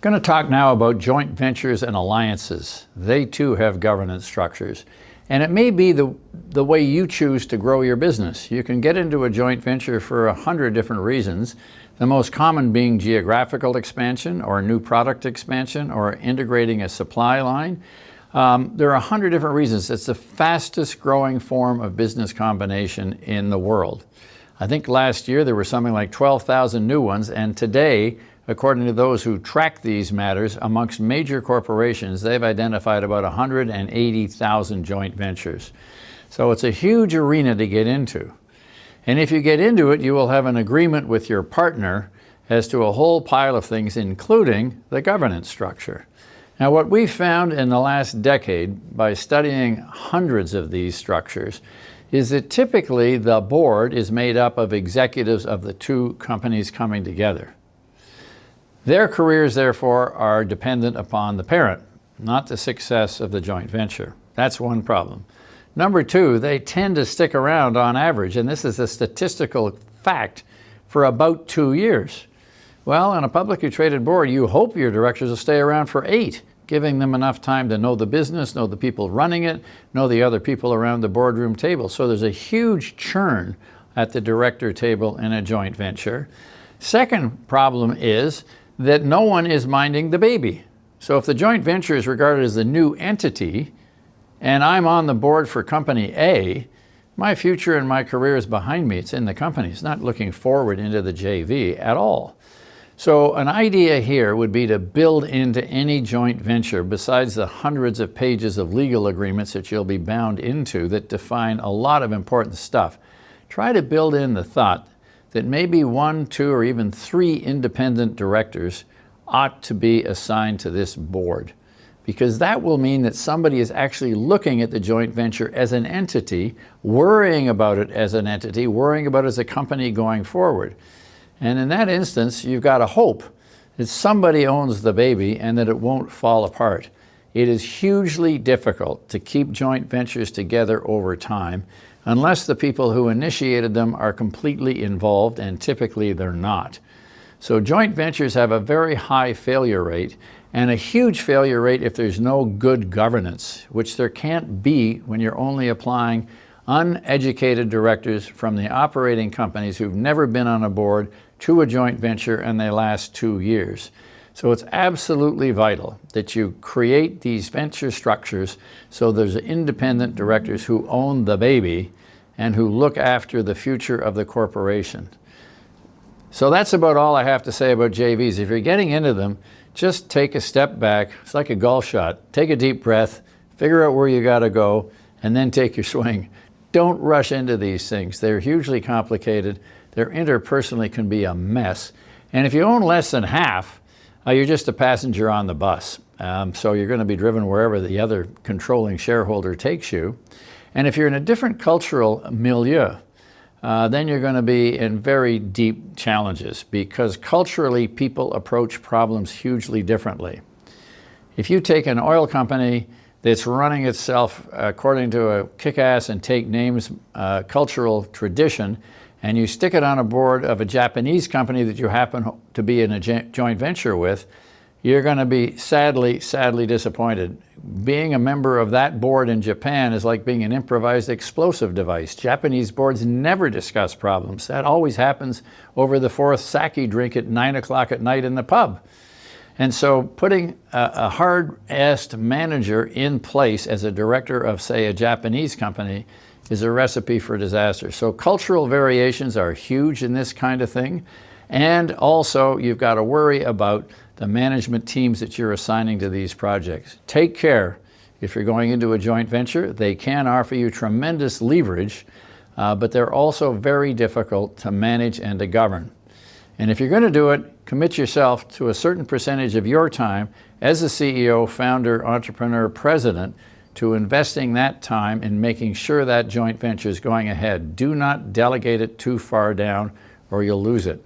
Going to talk now about joint ventures and alliances. They too have governance structures. And it may be the way you choose to grow your business. You can get into a joint venture for 100 different reasons, the most common being geographical expansion or new product expansion or integrating a supply line. There are 100 different reasons. It's the fastest growing form of business combination in the world. I think last year there were something like 12,000 new ones, and today, according to those who track these matters, amongst major corporations, they've identified about 180,000 joint ventures. So it's a huge arena to get into. And if you get into it, you will have an agreement with your partner as to a whole pile of things, including the governance structure. Now, what we've found in the last decade by studying hundreds of these structures is that typically the board is made up of executives of the two companies coming together. Their careers, therefore, are dependent upon the parent, not the success of the joint venture. That's one problem. Number two, they tend to stick around on average, and this is a statistical fact, for about 2 years. Well, on a publicly traded board, you hope your directors will stay around for 8, giving them enough time to know the business, know the people running it, know the other people around the boardroom table. So there's a huge churn at the director table in a joint venture. Second problem is that no one is minding the baby. So if the joint venture is regarded as a new entity, and I'm on the board for company A, my future and my career is behind me. It's in the company. It's not looking forward into the JV at all. So an idea here would be to build into any joint venture, besides the hundreds of pages of legal agreements that you'll be bound into that define a lot of important stuff. Try to build in the thought that maybe 1, 2, or even 3 independent directors ought to be assigned to this board, because that will mean that somebody is actually looking at the joint venture as an entity, worrying about it as an entity, worrying about it as a company going forward. And in that instance, you've got to hope that somebody owns the baby and that it won't fall apart. It is hugely difficult to keep joint ventures together over time unless the people who initiated them are completely involved, and typically they're not. So joint ventures have a very high failure rate and a huge failure rate if there's no good governance, which there can't be when you're only applying uneducated directors from the operating companies who've never been on a board to a joint venture and they last 2 years. So it's absolutely vital that you create these venture structures so there's independent directors who own the baby and who look after the future of the corporation. So that's about all I have to say about JVs. If you're getting into them, just take a step back. It's like a golf shot. Take a deep breath, figure out where you got to go, and then take your swing. Don't rush into these things. They're hugely complicated. Their interpersonally can be a mess. And if you own less than half, you're just a passenger on the bus. So you're going to be driven wherever the other controlling shareholder takes you. And if you're in a different cultural milieu, then you're going to be in very deep challenges, because culturally people approach problems hugely differently. If you take an oil company that's running itself according to a kick-ass and take names cultural tradition, and you stick it on a board of a Japanese company that you happen to be in a joint venture with, you're going to be sadly disappointed. Being a member of that board in Japan is like being an improvised explosive device. Japanese boards never discuss problems. That always happens over the 4th sake drink at 9 o'clock at night in the pub. And so putting a hard-assed manager in place as a director of, say, a Japanese company is a recipe for disaster. So cultural variations are huge in this kind of thing. And also, you've got to worry about the management teams that you're assigning to these projects. Take care. If you're going into a joint venture, they can offer you tremendous leverage, but they're also very difficult to manage and to govern. And if you're going to do it, commit yourself to a certain percentage of your time as a CEO, founder, entrepreneur, president, to investing that time in making sure that joint venture is going ahead. Do not delegate it too far down or you'll lose it.